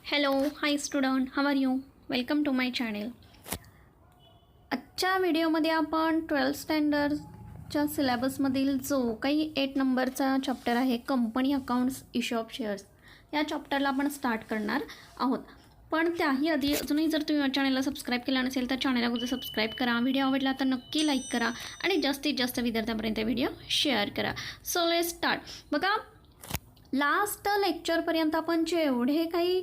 Hello hi student, how are you? Welcome to my channel. आजच्या व्हिडिओमध्ये आपण 12th स्टँडर्डच्या सिलेबसमधील जो काही 8 नंबरचा चॅप्टर आहे company accounts issue of shares, या चॅप्टरला आपण स्टार्ट करणार आहोत. पण त्याही आधी अजूनही जर तुम्ही चॅनलला सबस्क्राईब केला नसेल तर चॅनलला अगोदर सबस्क्राईब करा. व्हिडिओ आवडला तर नक्की लाईक करा आणि जास्तीत जास्त विद्यार्थ्यांपर्यंत व्हिडिओ शेअर करा. So let's start. बघा, लास्ट लेक्चरपर्यंत आपण जेवढे काही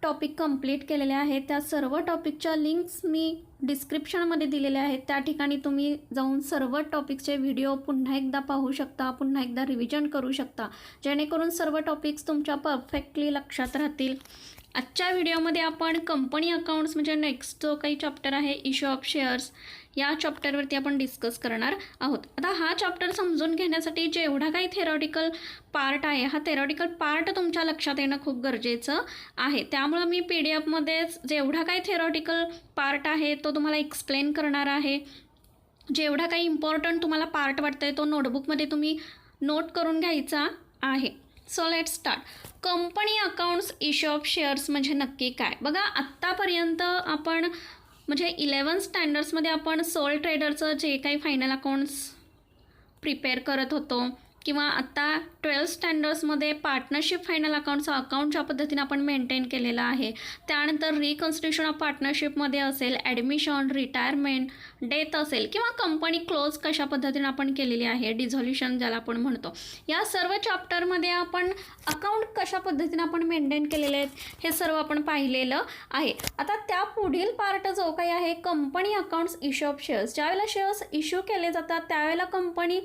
टॉपिक कंप्लीट केलेले आहेत त्या सर्व टॉपिकच्या लिंक्स मी डिस्क्रिप्शनमध्ये दिलेल्या आहेत. त्या ठिकाणी तुम्ही जाऊन सर्व टॉपिकचे व्हिडिओ पुन्हा एकदा पाहू शकता, पुन्हा एकदा रिव्हिजन करू शकता, जेणेकरून सर्व टॉपिक्स तुमच्या परफेक्टली लक्षात राहतील. आजच्या व्हिडिओमध्ये आपण कंपनी अकाउंट्स म्हणजे नेक्स्ट जो काही चॅप्टर आहे इश्यू ऑफ शेअर्स, या चॅप्टरवरती आपण डिस्कस करणार आहोत. आता हा चॅप्टर समजून घेण्यासाठी जेवढा काही थेरॉटिकल पार्ट आहे, हा थेरॉटिकल पार्ट तुमच्या लक्षात येणं खूप गरजेचं आहे. त्यामुळं मी PDF-मध्येच जेवढा काही थेरॉटिकल पार्ट आहे तो तुम्हाला एक्सप्लेन करणार आहे. जेवढा काही इम्पॉर्टंट तुम्हाला पार्ट वाटतंय तो नोटबुकमध्ये तुम्ही नोट करून घ्यायचा आहे. So let's start. Company accounts issue of shares म्हणजे नक्की काय? बघा, आत्तापर्यंत आपण म्हणजे 11th स्टँडर्ड्समध्ये आपण सोल ट्रेडरचं जे काही फायनल अकाउंट्स प्रिपेअर करत होतो, किंवा आत्ता 12th स्टँडर्ड्समध्ये पार्टनरशिप फायनल अकाउंटच्या पद्धतीने आपण मेंटेन केलेलं आहे. त्यानंतर रिकन्स्टिट्यूशन ऑफ पार्टनरशिपमध्ये असेल, ॲडमिशन, रिटायरमेंट, डेथ असेल, किंवा कंपनी क्लोज कशा पद्धतीने आपण केलेली आहे, डिझॉल्युशन ज्याला आपण म्हणतो. या सर्व चॅप्टरमध्ये आपण अकाउंट कशा पद्धतीने आपण मेंटेन केलेले आहेत हे सर्व आपण पाहिलेलं आहे. आता त्या पुढील पार्ट जो काही आहे company accounts issue of shares, ज्यावेळेला शेअर्स इश्यू केले जातात त्यावेळेला कंपनी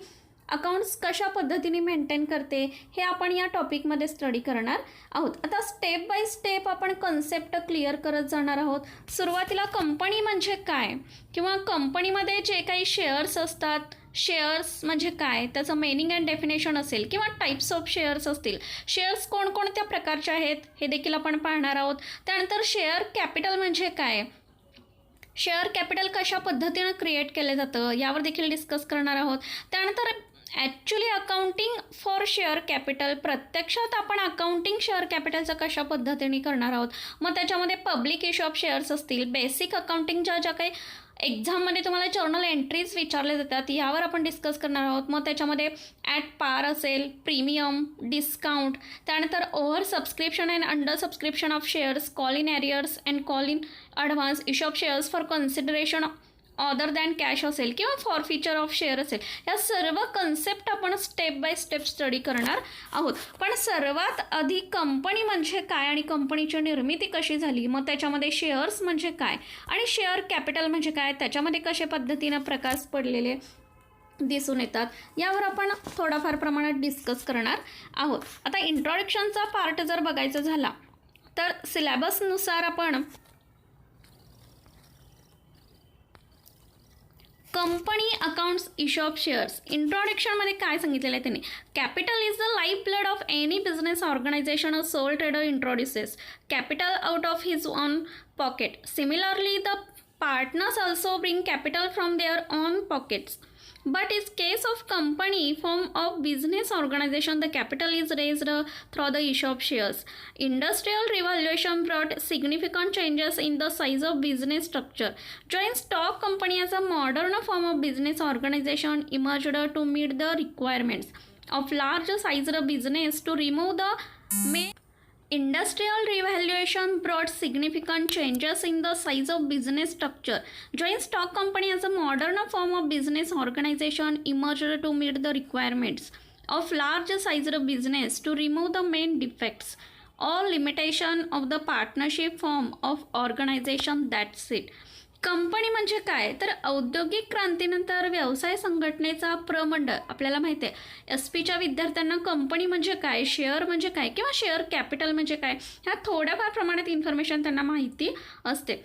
अकाउंट्स कशा पद्धतीने मेंटेन करते हे आपण या टॉपिकमध्ये स्टडी करणार आहोत. आता स्टेप बाय स्टेप आपण कन्सेप्ट क्लिअर करत जाणार आहोत. सुरुवातीला कंपनी म्हणजे काय, किंवा कंपनीमध्ये जे काही शेअर्स असतात, शेअर्स म्हणजे काय, त्याचं मेनिंग अँड डेफिनेशन असेल, किंवा टाईप्स ऑफ शेअर्स असतील, शेअर्स कोणकोणत्या प्रकारचे आहेत हे देखील आपण पाहणार आहोत. त्यानंतर शेअर कॅपिटल म्हणजे काय, शेअर कॅपिटल कशा पद्धतीनं क्रिएट केलं जातं यावर देखील डिस्कस करणार आहोत. त्यानंतर actually accounting for share capital, प्रत्यक्षात आपण अकाउंटिंग शेअर कॅपिटलचं कशा पद्धतीने करणार आहोत. मग त्याच्यामध्ये पब्लिक इश्यू ऑफ शेअर्स असतील, बेसिक अकाउंटिंगच्या ज्या काही एक्झाममध्ये तुम्हाला जर्नल एंट्रीज विचारले जातात यावर आपण डिस्कस करणार आहोत. मग त्याच्यामध्ये ॲट पार असेल, प्रीमियम, डिस्काउंट, त्यानंतर over subscription and under subscription of shares, call in arrears and call in advance, issue of shares for consideration other than cash असेल, किंवा फॉर फीचर ऑफ शेअर असेल. या सर्व कन्सेप्ट आपण स्टेप बाय स्टेप स्टडी करणार आहोत. पण सर्वात आधी कंपनी म्हणजे काय आणि कंपनीची निर्मिती कशी झाली, मग त्याच्यामध्ये शेअर्स म्हणजे काय आणि शेअर कॅपिटल म्हणजे काय, त्याच्यामध्ये कशा पद्धतीनं प्रकार पडलेले दिसून येतात, यावर आपण थोडाफार प्रमाणात डिस्कस करणार आहोत. आता इंट्रोडक्शनचा पार्ट जर बघायचा झाला तर सिलेबसनुसार आपण company accounts issue of shares इंट्रोडक्शनमध्ये काय सांगितलेलं आहे त्यांनी, capital is the life blood of any business organisation. A sole trader introduces capital out of his own pocket. Similarly the partners also bring capital from their own pockets. But in case of company form of business organization, the capital is raised through the issue of shares. Industrial revolution brought significant changes in the size of business structure. Joint stock company as a modern form of business organization emerged to meet the requirements of large sized business to remove the main. Industrial revaluation brought significant changes in the size of business structure. Joint stock company as a modern form of business organization emerged to meet the requirements of large sized business to remove the main defects or limitation of the partnership form of organization. That's it. Company म्हणजे काय तर औद्योगिक क्रांतीनंतर व्यवसाय संघटनेचा प्रमंडळ. आपल्याला माहिती आहे SP-च्या विद्यार्थ्यांना कंपनी म्हणजे काय, शेअर म्हणजे काय, किंवा शेअर कॅपिटल म्हणजे काय, ह्या थोड्याफार प्रमाणात इन्फॉर्मेशन त्यांना माहिती असते.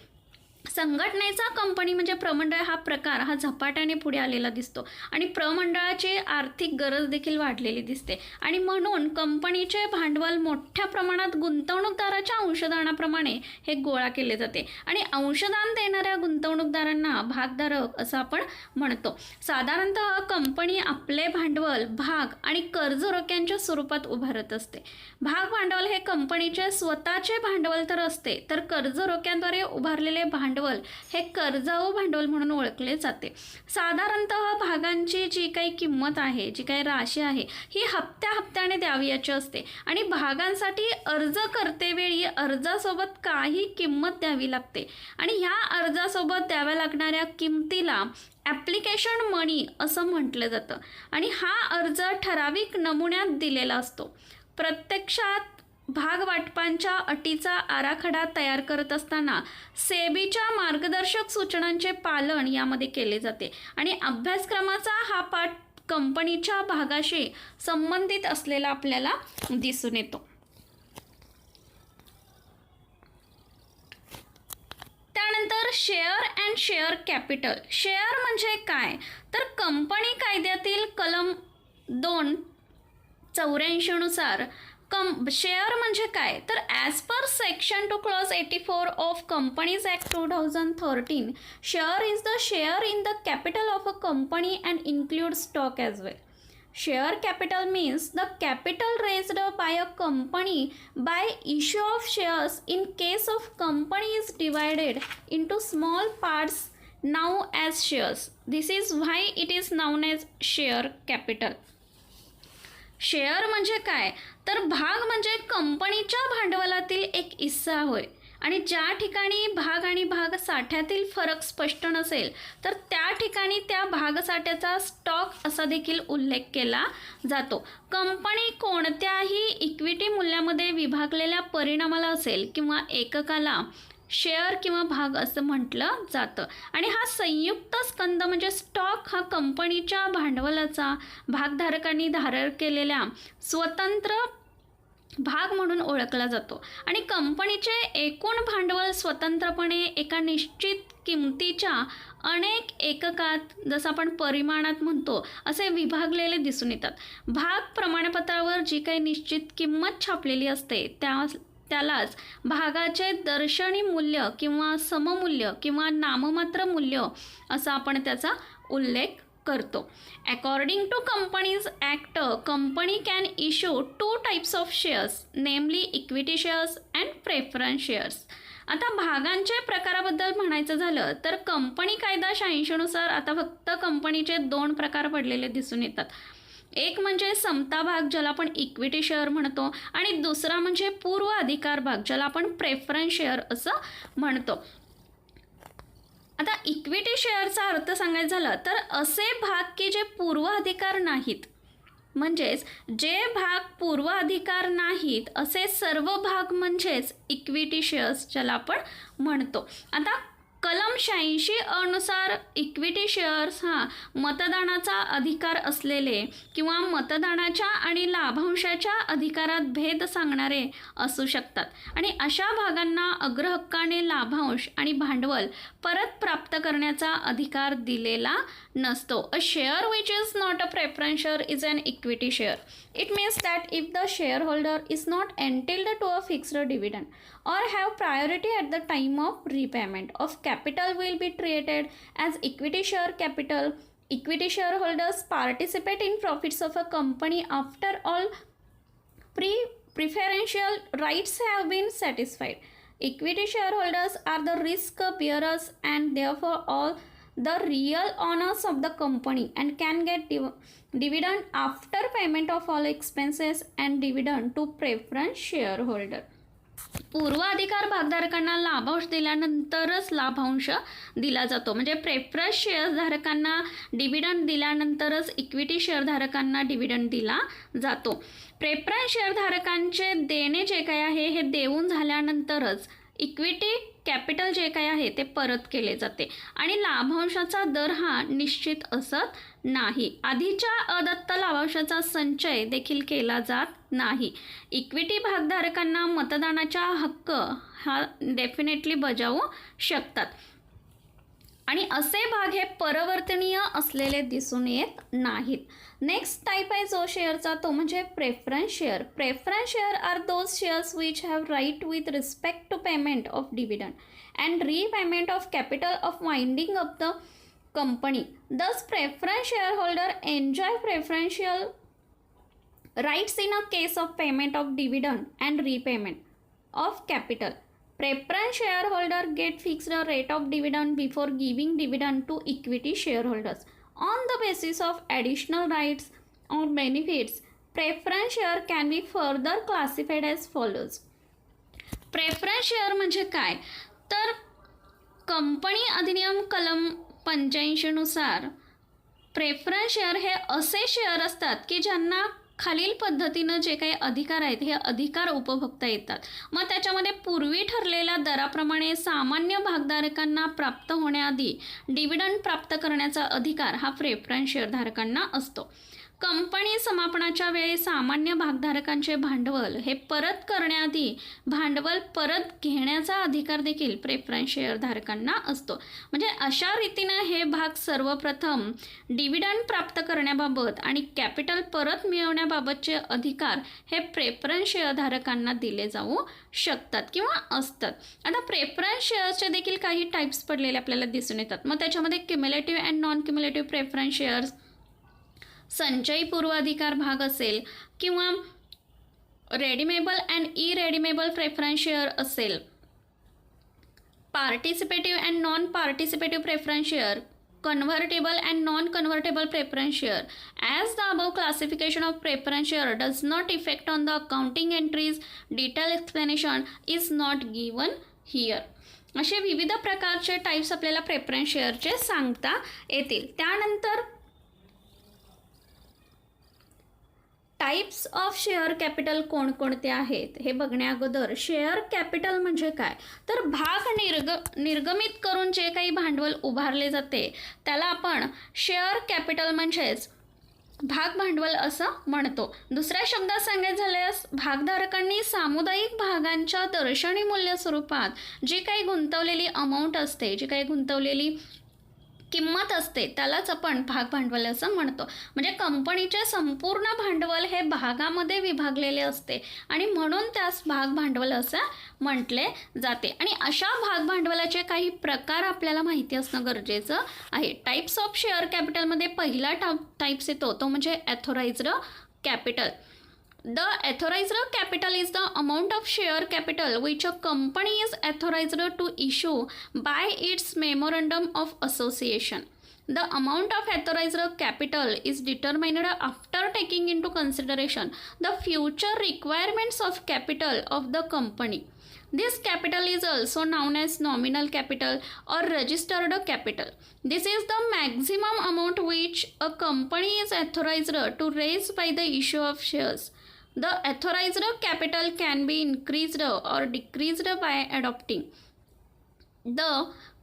संघटनेचा कंपनी म्हणजे प्रमंडळ हा प्रकार हा झपाट्याने पुढे आलेला दिसतो आणि प्रमंडळाची आर्थिक गरज देखील वाढलेली दिसते आणि म्हणून कंपनीचे भांडवल मोठ्या प्रमाणात गुंतवणूकदाराच्या अंशदानाप्रमाणे हे गोळा केले जाते आणि अंशदान देणाऱ्या गुंतवणूकदारांना भागधारक असं आपण म्हणतो. साधारणतः कंपनी आपले भांडवल भाग आणि कर्ज रोख्यांच्या स्वरूपात उभारत असते. भाग भांडवल हे कंपनीचे स्वतःचे भांडवल तर असते, तर कर्ज रोख्यांद्वारे उभारलेले भांडवल हे कर्जाऊ भांडवल म्हणून ओळखले जाते. साधारणतः भागांची जी काही किंमत आहे, जी काही राशी आहे, ही हप्त्याने द्यावी याची असते आणि भागांसाठी अर्ज करतेवेळी अर्जासोबत काही किंमत द्यावी लागते आणि ह्या अर्जासोबत द्याव्या लागणाऱ्या किमतीला ॲप्लिकेशन मनी असं म्हटलं जातं आणि हा अर्ज ठराविक नमुन्यात दिलेला असतो. प्रत्यक्षात भाग वाटपांच्या अटीचा आराखडा तयार करत असताना सेबीच्या मार्गदर्शक सूचनांचे पालन यामध्ये केले जाते आणि अभ्यासक्रमाचा हा पाठ कंपनीच्या भागाशी संबंधित असलेला आपल्याला दिसून येतो. त्यानंतर share and share capital. Share म्हणजे काय तर कंपनी कायद्यातील कलम 284 नुसार शेअर म्हणजे काय तर as per section 2 clause 84 of companies act 2013 share is the share in the capital of a company and include stock as well. Share capital means the capital raised by a company by issue of shares in case of company is divided into small parts now as shares. This is why it is known as share capital. Share म्हणजे काय तर भाग म्हणजे कंपनीच्या भांडवलातील एक हिस्सा होय आणि ज्या ठिकाणी भाग आणि भाग साठ्यातील फरक स्पष्ट नसेल तर त्या ठिकाणी त्या भागसाठ्याचा स्टॉक असा देखील उल्लेख केला जातो. कंपनी कोणत्याही इक्विटी मूल्यामध्ये विभागलेल्या परिणामाला असेल किंवा एककाला शेअर किंवा भाग असं म्हटलं जातं आणि हा संयुक्त स्कंद म्हणजे स्टॉक हा कंपनीच्या भांडवलाचा भागधारकांनी धारण केलेल्या स्वतंत्र भाग म्हणून ओळखला जातो आणि कंपनीचे एकूण भांडवल स्वतंत्रपणे एका निश्चित किमतीच्या अनेक एककात जसं आपण परिमाणात म्हणतो असे विभागलेले दिसून येतात. भाग प्रमाणपत्रावर जी काही निश्चित किंमत छापलेली असते त्यालाच भागाचे दर्शनी मूल्य किंवा सममूल्य किंवा नाममात्र मूल्य असा आपण त्याचा उल्लेख करतो. According to Companies Act company can issue 2 types of shares namely equity shares and preference shares. आता भागांच्या प्रकाराबद्दल म्हणायचं झालं तर कंपनी कायदा 86 नुसार आता फक्त कंपनीचे 2 प्रकार पडलेले दिसून येतात. एक म्हणजे समता भाग ज्याला आपण इक्विटी शेअर म्हणतो आणि दुसरा म्हणजे पूर्व अधिकार भाग ज्याला आपण प्रेफरन्स शेअर असं म्हणतो. आता इक्विटी शेअरचा अर्थ सांगायचा झाला तर असे भाग की जे पूर्व अधिकार नाहीत म्हणजेच जे भाग पूर्व अधिकार नाहीत असे सर्व भाग म्हणजेच इक्विटी शेअर्स ज्याला आपण म्हणतो. आता कलम 86 अनुसार इक्विटी शेअर्स हा मतदानाचा अधिकार असलेले किंवा मतदानाच्या आणि लाभांशाच्या अधिकारात भेद सांगणारे असू शकतात आणि अशा भागांना अग्रहक्काने लाभांश आणि भांडवल परत प्राप्त करण्याचा अधिकार दिलेला नसतो. A share which is not a preference share is an equity share. It means that if the shareholder is not entitled to a fixed dividend or have priority at the time of repayment of capital will be treated as equity share capital. Equity shareholders participate in profits of a company after all preferential rights have been satisfied. Equity shareholders are the risk bearers and therefore all the real owners of the company and can get dividend after payment of all expenses and dividend to preference shareholder. पूर्व अधिकार भागधारकांना लाभांश दिल्यानंतरच लाभांश दिला जातो म्हणजे preference शेअरधारकांना dividend दिल्यानंतरच इक्विटी शेअरधारकांना डिव्हिडंड दिला जातो. प्रेफरन्स शेअरधारकांचे देणे जे काही आहे हे देऊन झाल्यानंतरच इक्विटी कॅपिटल जे काही आहे ते परत केले जाते आणि लाभांशाचा दर हा निश्चित असत नाही. आधीच्या अदत्त लाभांशाचा संचय देखील केला जात नाही. इक्विटी भागधारकांना मतदानाचा हक्क हा डेफिनेटली बजावू शकतात. आणि असे भाग हे परिवर्तनीय असलेले दिसून येत नाहीत. नेक्स्ट टाईप आहे जो शेअरचा तो म्हणजे preference share. Preference share are those shares which have right with respect to payment of dividend and repayment of capital of winding up the company. Thus preference share holder enjoy preferential rights in a case of payment of dividend and repayment of capital. Preference shareholder get fixed a rate of dividend before giving dividend to equity shareholders. On the basis of additional rights or benefits, preference share can be further classified as follows. Preference share म्हणजे काय तर company अधिनियम कलम 85 नुसार preference share हे असे share असतात की ज्यांना खालील पद्धतीनं जे काही अधिकार आहेत हे अधिकार उपभोगता येतात. मग त्याच्यामध्ये पूर्वी ठरलेल्या दराप्रमाणे सामान्य भागधारकांना प्राप्त होण्याआधी डिव्हिडंड प्राप्त करण्याचा अधिकार हा प्रेफरन्स शेअरधारकांना असतो. कंपनी समापनाच्या वेळी सामान्य भागधारकांचे भांडवल हे परत करण्याआधी भांडवल परत घेण्याचा अधिकार देखील प्रेफरन्स शेअरधारकांना असतो. म्हणजे अशा रीतीनं हे भाग सर्वप्रथम डिव्हिडंड प्राप्त करण्याबाबत आणि कॅपिटल परत मिळवण्याबाबतचे अधिकार हे प्रेफरन्स शेअरधारकांना दिले जाऊ शकतात किंवा असतात. आता प्रेफरन्स शेअर्सचे देखील काही टाईप्स पडलेले आपल्याला दिसून येतात. मग त्याच्यामध्ये cumulative and non cumulative preference shares, संचयी पूर्वाधिकार भाग असेल किंवा रेडिमेबल अँड इरेडिमेबल प्रेफरन्स शेअर असेल, participative and non participative preference share, convertible and non-convertible preference share. As the above classification of preference share does not affect on the accounting entries, detailed explanation is not given here. असे विविध प्रकारचे types आपल्याला preference शेअरचे सांगता येतील. त्यानंतर types of share capital कोणकोणते आहेत हे बघण्या अगोदर शेअर कॅपिटल म्हणजे काय तर भाग निर्गमित करून जे काही भांडवल उभारले जाते त्याला आपण शेअर कॅपिटल म्हणजेच भाग भांडवल असं म्हणतो. दुसऱ्या शब्दात सांगायचं झाल्यास भागधारकांनी सामुदायिक भागांच्या दर्शनी मूल्य स्वरूपात जी काही गुंतवलेली अमाऊंट असते, जी काही गुंतवलेली किंमत असते त्यालाच आपण भाग भांडवल असं म्हणतो. म्हणजे कंपनीचे संपूर्ण भांडवल हे भागामध्ये विभागलेले असते आणि म्हणून त्यास भाग भांडवल असं म्हटले जाते. आणि अशा भाग भांडवलाचे काही प्रकार आपल्याला माहिती असणं गरजेचं आहे. टाईप्स ऑफ शेअर कॅपिटलमध्ये पहिला टाईप्स येतो तो म्हणजे ॲथोराइज्ड capital. The authorized capital is the amount of share capital which a company is authorized to issue by its memorandum of association. The amount of authorized capital is determined after taking into consideration the future requirements of capital of the company. This capital is also known as nominal capital or registered capital. This is the maximum amount which a company is authorized to raise by the issue of shares. The authorized capital can be increased or decreased by adopting the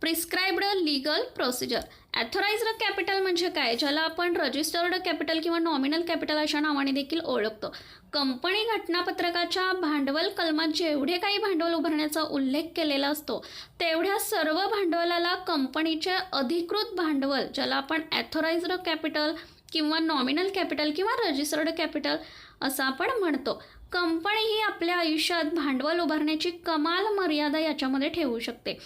prescribed legal procedure. Authorised capital म्हणजे काय ज्याला आपण registered capital किंवा nominal capital अशा नावाने देखील ओळखतो. Company घटनापत्रकाच्या भांडवल कलमात जेवढे काही भांडवल उभारण्याचा उल्लेख केलेला असतो तेवढ्या सर्व भांडवलाला कंपनीचे अधिकृत भांडवल ज्याला आपण ॲथोराइज्ड कॅपिटल किंवा नॉमिनल कॅपिटल किंवा रजिस्टर्ड कॅपिटल असं आपण म्हणतो. कंपनी ही आपल्या आयुष्यात भांडवल उभारण्याची कमाल मर्यादा याच्यामध्ये ठेवू शकते.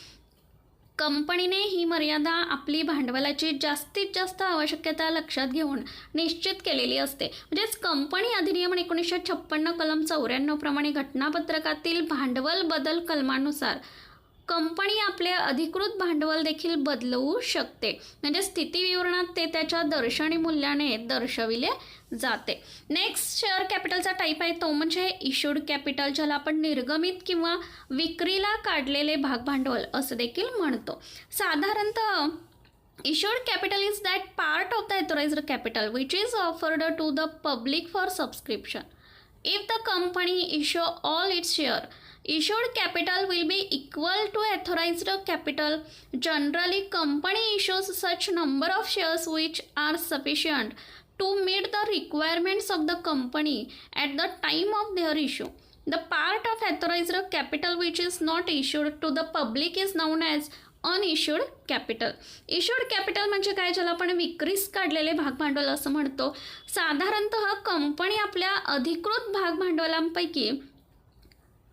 कंपनीने ही मर्यादा आपली भांडवलाची जास्तीत जास्त आवश्यकता लक्षात घेऊन निश्चित केलेली असते. म्हणजेच कंपनी अधिनियम 1956 कलम 94 प्रमाणे घटनापत्रकातील भांडवल बदल कलमानुसार कंपनी आपले अधिकृत भांडवल देखील बदलवू शकते. म्हणजे स्थिती विवरणात ते त्याच्या दर्शनी मूल्याने दर्शविले जाते. नेक्स्ट शेअर कॅपिटलचा टाईप आहे तो म्हणजे इश्यूड कॅपिटल ज्याला आपण निर्गमित किंवा विक्रीला काढलेले भाग भांडवल असं देखील म्हणतो. साधारणतः issued capital is that part of the authorized capital which is offered to the public for subscription. If the company issue all its share, issued capital will be equal to authorized capital. Generally, company issues such number of shares which are sufficient to meet the requirements of the company at the time of their issue. The part of authorized capital which is not issued to the public is known as unissued capital. Issued capital म्हणजे काय, ज्याला आपण विक्रीस काढलेले भाग भांडवल असं म्हणतो. साधारणतः कंपनी आपल्या अधिकृत भाग भांडवलांपैकी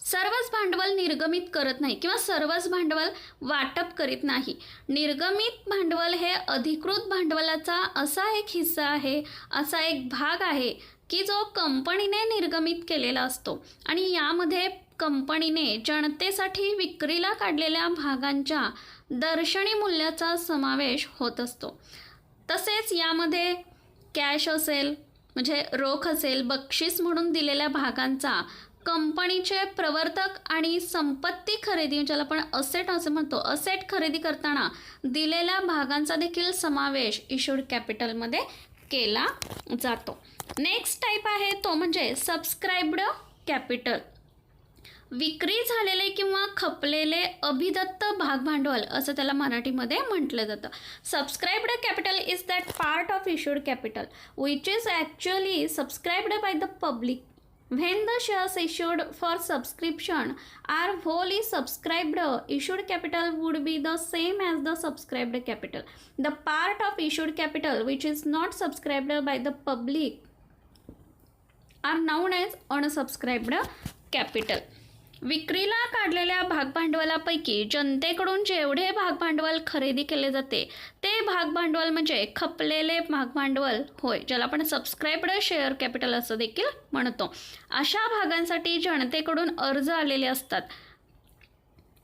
सर्वच भांडवल निर्गमित करत नाही किंवा सर्वच भांडवल वाटप करीत नाही. निर्गमित भांडवल हे अधिकृत भांडवलाचा असा एक हिस्सा आहे, असा एक भाग आहे की जो कंपनीने निर्गमित केलेला असतो आणि यामध्ये कंपनीने जनतेसाठी विक्रीला काढलेल्या भागांच्या दर्शनी मूल्याचा समावेश होत असतो. तसेच यामध्ये कॅश असेल म्हणजे रोख असेल, बक्षीस म्हणून दिलेल्या भागांचा, कंपनीचे प्रवर्तक आणि संपत्ती खरेदी ज्याला आपण असेट असं म्हणतो, असेट खरेदी करताना दिलेल्या भागांचा देखील समावेश इश्यूड कॅपिटलमध्ये केला जातो. नेक्स्ट टाईप आहे तो म्हणजे सबस्क्राइब्ड कॅपिटल. विक्री झालेले किंवा खपलेले अभिदत्त भाग भांडवल असं त्याला मराठीमध्ये म्हटलं जातं. Subscribed capital is that part of issued capital which is actually subscribed by the public. When the shares issued for subscription are wholly subscribed, issued capital would be the same as the subscribed capital. The part of issued capital which is not subscribed by the public are known as unsubscribed capital. विक्रीला काढलेल्या भागभांडवलापैकी जनतेकडून जेवढे भागभांडवल खरेदी केले जाते ते भागभांडवल म्हणजे खपलेले भागभांडवल होय, ज्याला आपण सबस्क्राइब्ड शेअर कॅपिटल असं देखील म्हणतो. अशा भागांसाठी जनतेकडून अर्ज आलेले असतात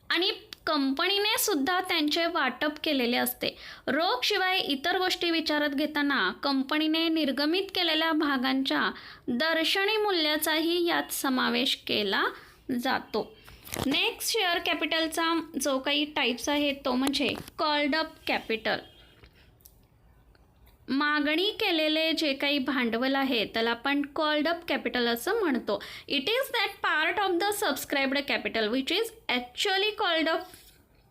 आणि कंपनीने सुद्धा त्यांचे वाटप केलेले असते. रोख शिवाय इतर गोष्टी विचारात घेताना कंपनीने निर्गमित केलेल्या भागांच्या दर्शनी मूल्याचाही यात समावेश केला जातो. नेक्स्ट शेअर कॅपिटलचा जो काही टाईप्स आहे तो म्हणजे कॉल्ड अप कॅपिटल. मागणी केलेले जे काही भांडवल आहे त्याला आपण कॉल्ड अप कॅपिटल असं म्हणतो. It is that part of the subscribed capital which is actually called up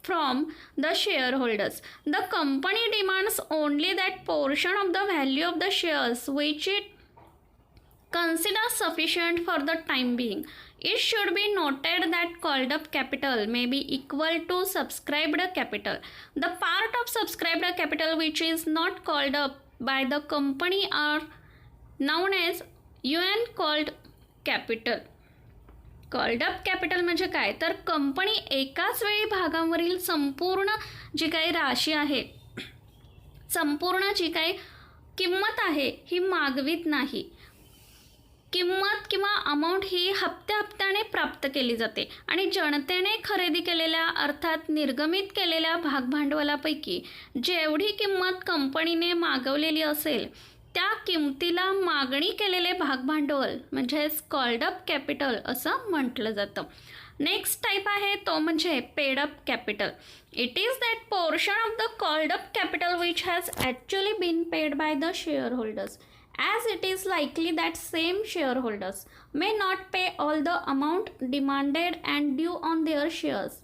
from the shareholders. The company demands only that portion of the value of the shares which it considers sufficient for the time being. It should be noted that called up capital may be equal to subscribed capital. The part of subscribed capital which is not called up by the company are known as uncalled capital. Called up capital म्हणजे काय, तर company एकाच वेळी भागांवरील संपूर्ण जी काही राशी आहे, संपूर्ण जी काही किंमत आहे ही मागवित नाही. किंमत किंवा अमाऊंट ही हप्त्याने प्राप्त केली जाते आणि जनतेने खरेदी केलेल्या अर्थात निर्गमित केलेल्या भागभांडवलापैकी जेवढी किंमत कंपनीने मागवलेली असेल त्या किमतीला मागणी केलेले भागभांडवल म्हणजेच कॉल्ड अप कॅपिटल असं म्हटलं जातं. नेक्स्ट टाईप आहे तो म्हणजे paid up capital. It is that portion of the called up capital which has actually been paid by the shareholders as it is likely that same shareholders may not pay all the amount demanded and due on their shares.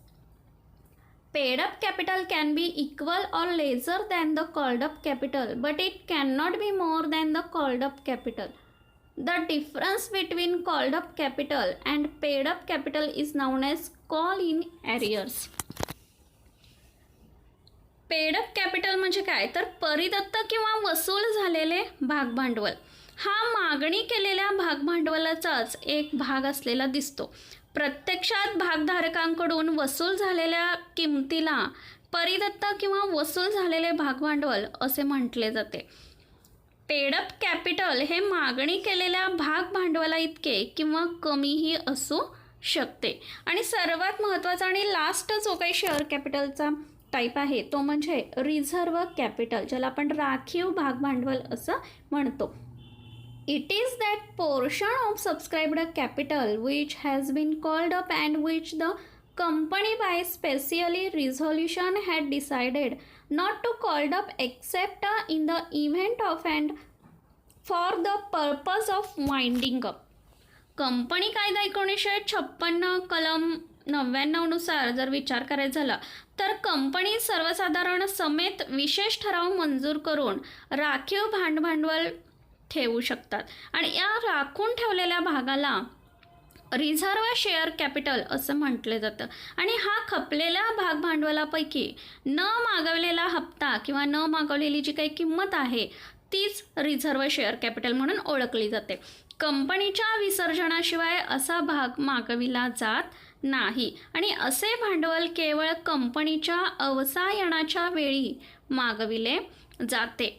Paid up capital can be equal or lesser than the called up capital, but it cannot be more than the called up capital. The difference between called up capital and paid up capital is known as call in arrears. Paid up capital म्हणजे काय, तर परिदत्त किंवा वसूल झालेले भागभांडवल हा मागणी केलेल्या भागभांडवलाचाच एक भाग असलेला दिसतो. प्रत्यक्षात भागधारकांकडून वसूल झालेल्या किमतीला परिदत्त किंवा वसूल झालेले भागभांडवल असे म्हटले जाते. पेड अप कॅपिटल हे मागणी केलेल्या भागभांडवला इतके किंवा कमीही असू शकते. आणि सर्वात महत्त्वाचा आणि लास्ट जो काही शेअर कॅपिटलचा टाईप आहे तो म्हणजे रिझर्व कॅपिटल, ज्याला आपण राखीव भागभांडवल असं म्हणतो. It is that portion of subscribed capital which has been called up and which the company by specially resolution had decided not to called up except in the event of and for the purpose of winding up. Company कायदा 1956 कलम 99 नुसार जर विचार करायचा झाला तर company सर्वसाधारण समेत विशेष ठराव मंजूर करून राखीव भांडवल ठेवू शकतात आणि या राखून ठेवलेल्या भागाला रिझर्व्ह शेअर कॅपिटल असं म्हटलं जातं. आणि हा खपलेल्या भाग भांडवलापैकी न मागवलेला हप्ता किंवा न मागवलेली जी काही किंमत आहे तीच रिझर्व्ह शेअर कॅपिटल म्हणून ओळखली जाते. कंपनीच्या विसर्जनाशिवाय असा भाग मागविला जात नाही आणि असे भांडवल केवळ कंपनीच्या अवसायनाच्या वेळी मागविले जाते.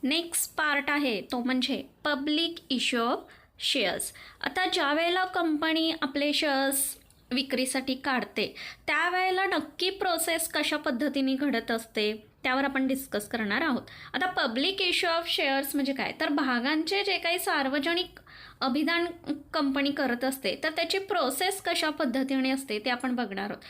नेक्स्ट पार्ट आहे तो म्हणजे पब्लिक इश्यू ऑफ शेअर्स. आता ज्या वेळेला कंपनी आपले शेअर्स विक्रीसाठी काढते त्यावेळेला नक्की प्रोसेस कशा पद्धतीने घडत असते त्यावर आपण डिस्कस करणार आहोत. आता पब्लिक इश्यू ऑफ शेअर्स म्हणजे काय, तर भागांचे जे काही सार्वजनिक अभिदान कंपनी करत असते तर त्याची प्रोसेस कशा पद्धतीने असते ते आपण बघणार आहोत.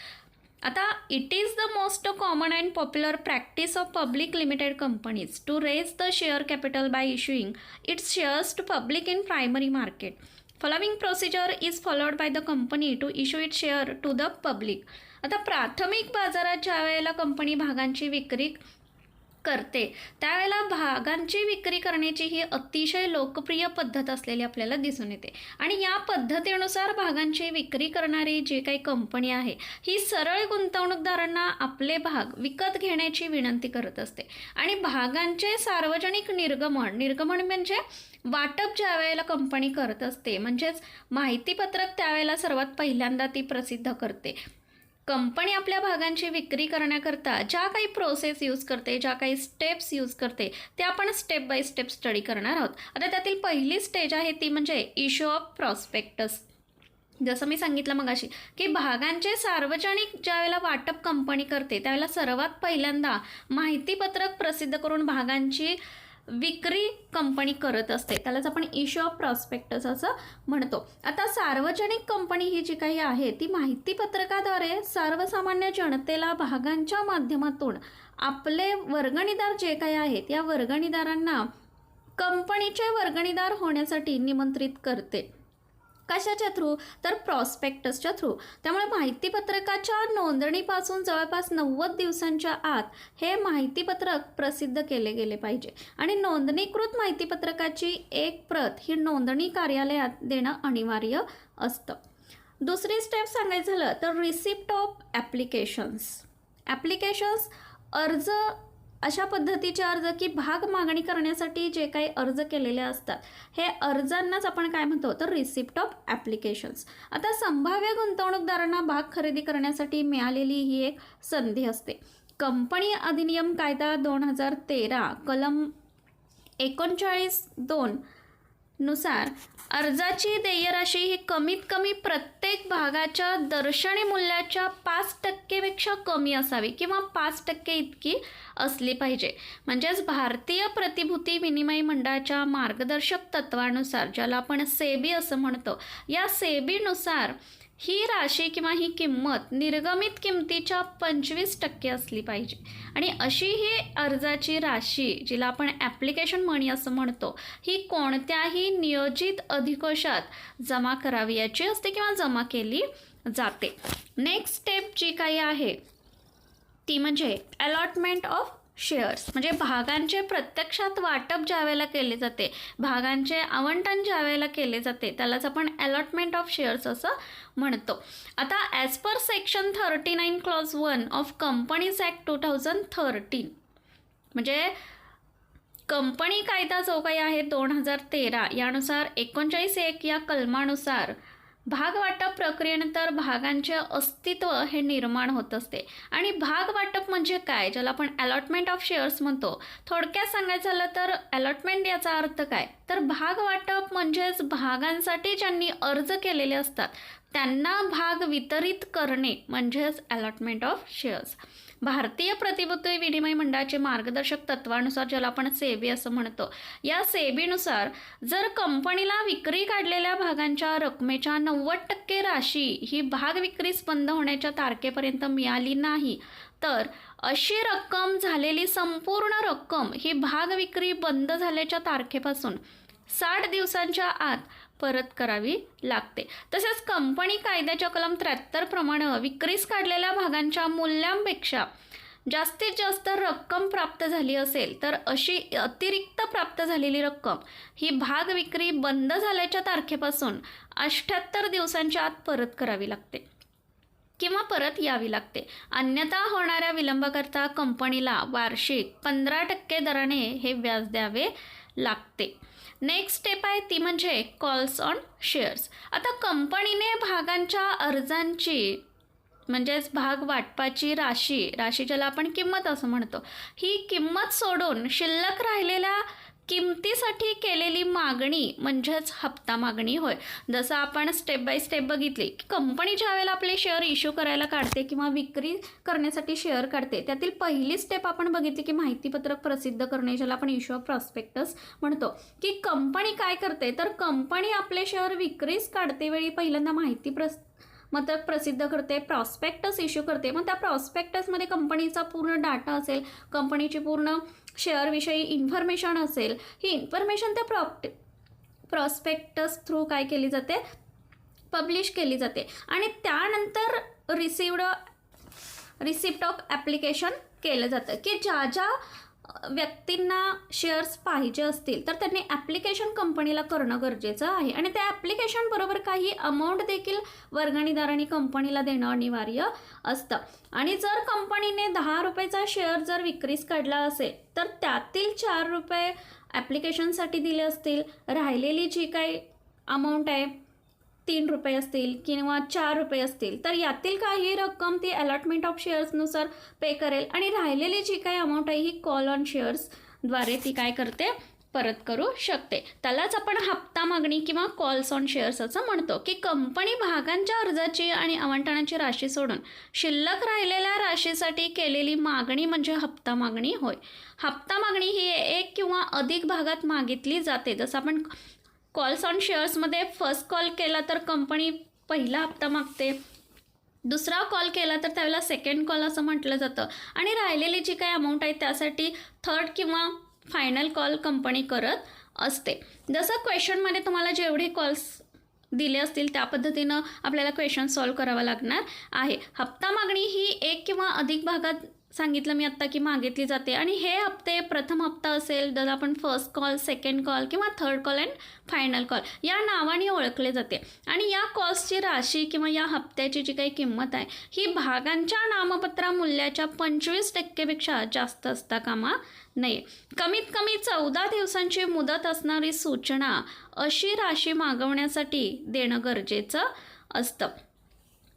आता it is the most common and popular practice of public limited companies to raise the share capital by issuing its shares to public in primary market. Following procedure is followed by the company to issue it share to the public. आता प्राथमिक बाजारात ज्या वेळेला company भागांची विक्री करते त्यावेळेला भागांची विक्री करण्याची ही अतिशय लोकप्रिय पद्धत असलेली आपल्याला दिसून येते. आणि या पद्धतीनुसार भागांची विक्री करणारी जी काही कंपनी आहे ही सरळ गुंतवणूकदारांना आपले भाग विकत घेण्याची विनंती करत असते. आणि भागांचे सार्वजनिक निर्गमन म्हणजे वाटप ज्या वेळेला कंपनी करत असते म्हणजेच माहितीपत्रक त्यावेळेला सर्वात पहिल्यांदा ती प्रसिद्ध करते. कंपनी आपल्या भागांची विक्री करण्याकरता ज्या काही प्रोसेस यूज करते, ज्या काही स्टेप्स यूज करते ते आपण स्टेप बाय स्टेप स्टडी करणार आहोत. आता त्यातील पहिली स्टेज आहे ती म्हणजे इश्यू ऑफ प्रॉस्पेक्टस. जसं मी सांगितलं मगाशी की भागांचे सार्वजनिक ज्यावेळेला वाटप कंपनी करते त्यावेळेला सर्वात पहिल्यांदा माहितीपत्रक प्रसिद्ध करून भागांची विक्री कंपनी करत असते, त्यालाच आपण इश्यू ऑफ प्रॉस्पेक्टस असं म्हणतो. आता सार्वजनिक कंपनी ही जी काही आहे ती माहितीपत्रकाद्वारे सर्वसामान्य जनतेला भागांच्या माध्यमातून आपले वर्गणीदार जे काही आहेत या वर्गणीदारांना कंपनीचे वर्गणीदार होण्यासाठी निमंत्रित करते. कशाच्या थ्रू, तर प्रॉस्पेक्टसच्या थ्रू. त्यामुळे माहितीपत्रकाच्या नोंदणीपासून जवळपास 90 दिवसांच्या आत हे माहितीपत्रक प्रसिद्ध केले गेले पाहिजे आणि नोंदणीकृत माहितीपत्रकाची एक प्रत ही नोंदणी कार्यालयात देणं अनिवार्य असतं. दुसरी स्टेप सांगायचं झालं तर रिसिप्ट ऑफ ॲप्लिकेशन्स. अर्ज, अशा पद्धतीचे अर्ज की भाग मागणी करण्यासाठी जे काही अर्ज केलेले असतात हे अर्जांनाच आपण काय म्हणतो तर रिसिप्ट ऑफ ॲप्लिकेशन्स. आता संभाव्य गुंतवणूकदारांना भाग खरेदी करण्यासाठी मिळालेली ही एक संधी असते. कंपनी अधिनियम कायदा 2013 कलम 39(2) नुसार अर्जाची देयराशी ही कमीत कमी प्रत्येक भागाच्या दर्शनी मूल्याच्या 5% कमी असावी किंवा 5% इतकी असली पाहिजे. म्हणजेच भारतीय प्रतिभूती विनिमय मंडळाच्या मार्गदर्शक तत्वानुसार ज्याला आपण सेबी असं म्हणतो, या सेबीनुसार ही राशी किंवा ही किंमत निर्गमित किमतीच्या 25% असली पाहिजे. आणि अशी ही अर्जाची राशी जिला आपण ॲप्लिकेशन मनी असं म्हणतो ही कोणत्याही नियोजित अधिकोशात जमा करावी याची असते किंवा जमा केली जाते. नेक्स्ट स्टेप जी काही आहे ती म्हणजे अलॉटमेंट ऑफ शेअर्स. म्हणजे भागांचे प्रत्यक्षात वाटप ज्या वेळेला केले जाते, भागांचे आवंटन ज्या वेळेला केले जाते त्यालाच आपण अलॉटमेंट ऑफ शेअर्स असं म्हणतो. आता as per section 39 clause 1 of companies act 2013 म्हणजे कंपनी कायदा जो काही आहे 2013 यानुसार 39(1) या कलमानुसार भागवाटप प्रक्रियेनंतर भागांचे अस्तित्व हे निर्माण होत असते. आणि भागवाटप म्हणजे काय, ज्याला आपण अलॉटमेंट ऑफ शेअर्स म्हणतो. थोडक्यात सांगायचं झालं तर अलॉटमेंट याचा अर्थ काय, तर भागवाटप म्हणजेच भागांसाठी ज्यांनी अर्ज केलेले असतात त्यांना भाग वितरित करणे म्हणजेच अलॉटमेंट ऑफ शेअर्स. भारतीय प्रतिभूती विनिमय मंडळाचे मार्गदर्शक तत्वानुसार ज्याला आपण सेबी असं म्हणतो, या सेबीनुसार जर कंपनीला विक्री काढलेल्या भागांच्या रकमेच्या 90% राशी ही भाग विक्रीस बंद होण्याच्या तारखेपर्यंत मिळाली नाही तर अशी रक्कम झालेली संपूर्ण रक्कम ही भाग विक्री बंद झाल्याच्या तारखेपासून 60 दिवसांच्या आत परत करावी लागते. तसेच कंपनी कायद्याच्या कलम 73 प्रमाणे विक्रीस काढलेल्या भागांच्या मूल्यांपेक्षा जास्तीत जास्त रक्कम प्राप्त झाली असेल तर अशी अतिरिक्त प्राप्त झालेली रक्कम ही भाग विक्री बंद झाल्याच्या तारखेपासून 78 दिवसांच्या आत परत करावी लागते किंवा परत यावी लागते. अन्यथा होणाऱ्या विलंबाकरता कंपनीला वार्षिक 15% दराने हे व्याज द्यावे लागते. नेक्स्ट स्टेप आहे ती म्हणजे कॉल्स ऑन शेअर्स. आता कंपनीने भागांच्या अर्जांची म्हणजेच भाग वाटपाची राशी ज्याला आपण किंमत असं म्हणतो, ही किंमत सोडून शिल्लक राहिलेल्या किमतीसाठी केलेली मागणी म्हणजेच हप्ता मागणी होय. जसं आपण स्टेप बाय स्टेप बघितली की कंपनी ज्या वेळेला आपले शेअर इश्यू करायला काढते किंवा विक्री करण्यासाठी शेअर काढते, त्यातील पहिली स्टेप आपण बघितली की माहितीपत्रक प्रसिद्ध करणे, ज्याला आपण इश्यू ऑफ प्रॉस्पेक्टस म्हणतो. की कंपनी काय करते तर कंपनी आपले शेअर विक्रीस काढते वेळी पहिल्यांदा पत्रक प्रसिद्ध करते, प्रॉस्पेक्टस इश्यू करते. मग त्या प्रॉस्पेक्टसमध्ये कंपनीचा पूर्ण डाटा असेल, कंपनीची पूर्ण शेअरविषयी इन्फॉर्मेशन असेल. ही इन्फॉर्मेशन त्या प्रॉस्पेक्टस थ्रू काय केली जाते, पब्लिश केली जाते. आणि त्यानंतर रिसिप्ट ऑफ ॲप्लिकेशन केलं जातं की ज्या व्यक्तींना शेअर्स पाहिजे असतील तर त्यांनी ॲप्लिकेशन कंपनीला करणं गरजेचं आहे. आणि त्या ॲप्लिकेशनबरोबर काही अमाऊंट देखील वर्गणीदारांनी कंपनीला देणं अनिवार्य असतं. आणि जर कंपनीने 10 रुपयाचा शेअर जर विक्रीस काढला असेल तर त्यातील 4 रुपये ॲप्लिकेशनसाठी दिले असतील. राहिलेली जी काही अमाऊंट आहे 3 रुपये असतील किंवा 4 रुपये असतील तर यातील काही रक्कम ती अलॉटमेंट ऑफ शेअर्सनुसार पे करेल. आणि राहिलेली जी काही अमाऊंट आहे ही कॉल ऑन शेअर्सद्वारे ती काय करते, परत करू शकते. त्यालाच आपण हप्ता मागणी किंवा कॉल्स ऑन शेअर्स असं म्हणतो. की कंपनी भागांच्या अर्जाची आणि आवंटनाची राशी सोडून शिल्लक राहिलेल्या राशीसाठी केलेली मागणी म्हणजे हप्ता मागणी होय. हप्ता मागणी ही एक किंवा अधिक भागात मागितली जाते. जसं आपण कॉल्स ऑन शेअर्समध्ये फर्स्ट कॉल केला तर कंपनी पहिला हप्ता मागते, दुसरा कॉल केला तर त्यावेळेला सेकंड कॉल असं म्हटलं जातं. आणि राहिलेली जी काही अमाऊंट आहे त्यासाठी थर्ड किंवा फायनल कॉल कंपनी करत असते. जसं क्वेश्चनमध्ये तुम्हाला जेवढे कॉल्स दिले असतील त्या पद्धतीनं आपल्याला क्वेश्चन सॉल्व करावा लागणार आहे. हप्ता मागणी ही एक किंवा अधिक भागात सांगितलं मी आत्ता की मागितली जाते. आणि हे हप्ते प्रथम हप्ता असेल तर आपण फर्स्ट कॉल, सेकंड कॉल किंवा third call and final call या नावाने ओळखले जाते. आणि या कॉल्सची राशी किंवा या हप्त्याची जी काही किंमत आहे ही भागांच्या नामपत्रा मूल्याच्या 25% जास्त असता कामा नये. कमीत कमी 14 दिवसांची मुदत असणारी सूचना अशी राशी मागवण्यासाठी देणं गरजेचं असतं.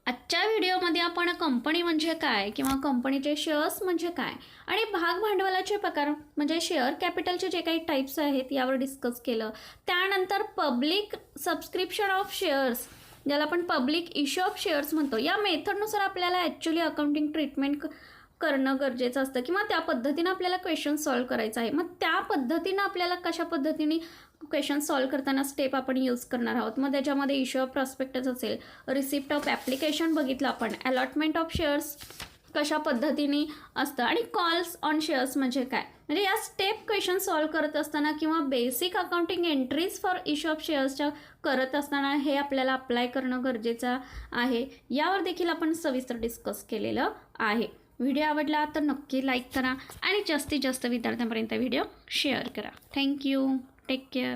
आजच्या व्हिडिओमध्ये आपण कंपनी म्हणजे काय किंवा कंपनीचे शेअर्स म्हणजे काय आणि भाग भांडवलाचे प्रकार म्हणजे शेअर कॅपिटलचे जे काही टाईप्स आहेत यावर डिस्कस केलं. त्यानंतर पब्लिक सबस्क्रिप्शन ऑफ शेअर्स ज्याला आपण पब्लिक इश्यू ऑफ शेअर्स म्हणतो, या मेथडनुसार आपल्याला ॲक्च्युली अकाउंटिंग ट्रीटमेंट करणं गरजेचं असतं किंवा त्या पद्धतीनं आपल्याला क्वेश्चन सॉल्व करायचं आहे. मग त्या पद्धतीनं आपल्याला कशा पद्धतीने क्वेश्चन सॉल्व करताना स्टेप आपण यूज करणार आहोत. मग त्याच्यामध्ये इश्यू ऑफ प्रॉस्पेक्टस असेल, रिसिप्ट ऑफ ॲप्लिकेशन बघितलं आपण, अलॉटमेंट ऑफ शेअर्स कशा पद्धतीने असतं आणि कॉल्स ऑन शेअर्स म्हणजे काय. म्हणजे या स्टेप क्वेश्चन सॉल्व करत असताना किंवा basic accounting entries for issue of शेअर्सच्या करत असताना हे आपल्याला अप्लाय करणं गरजेचं आहे. यावर देखील आपण सविस्तर डिस्कस केलेलं आहे. व्हिडिओ आवडला तर नक्की लाईक करा आणि जास्तीत जास्त विद्यार्थ्यांपर्यंत व्हिडिओ शेअर करा. थँक्यू. Take care.